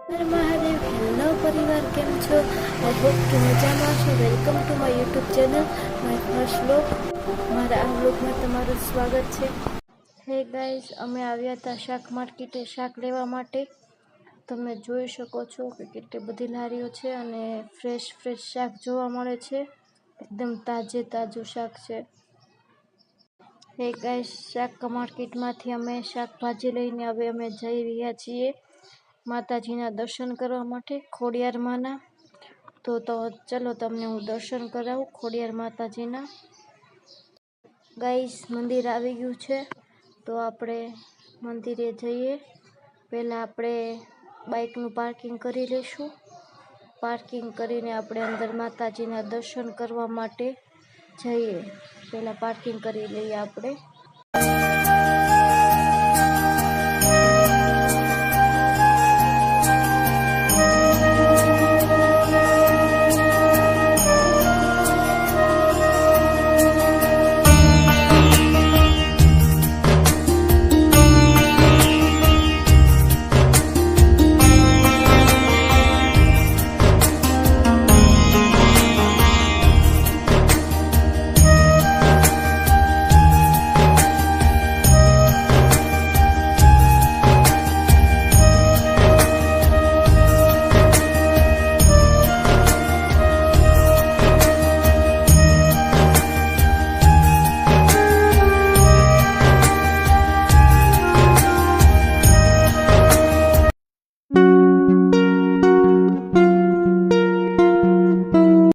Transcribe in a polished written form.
હર Mahadev. Hello પરિવાર, કેમ છો? આઈ હોપ કે મજામાં છો. Welcome to my YouTube channel, my first vlog. મારા આ વ્લોગમાં તમારું સ્વાગત છે. હે ગાઈઝ, અમે આવ્યા હતા શાક માર્કેટે શાક લેવા માટે. તમે જોઈ શકો છો કે કેટલી બધી લારીઓ છે અને ફ્રેશ શાક જોવા મળે છે. એકદમ તાજું શાક છે. હે ગાઈઝ, શાક માર્કેટમાંથી અમે શાકભાજી લઈને હવે અમે જઈ રહ્યા છીએ માતાજીના દર્શન કરવા માટે, ખોડિયાર માના. તો ચલો તમને હું દર્શન કરાવું ખોડિયાર માતાજીના. ગાઈસ, મંદિર આવી ગયું છે, તો આપણે મંદિરે જઈએ. પહેલાં આપણે બાઇકનું પાર્કિંગ કરી લઈશું. પાર્કિંગ કરીને આપણે અંદર માતાજીના દર્શન કરવા માટે જઈએ. પહેલાં પાર્કિંગ કરી લઈએ આપણે.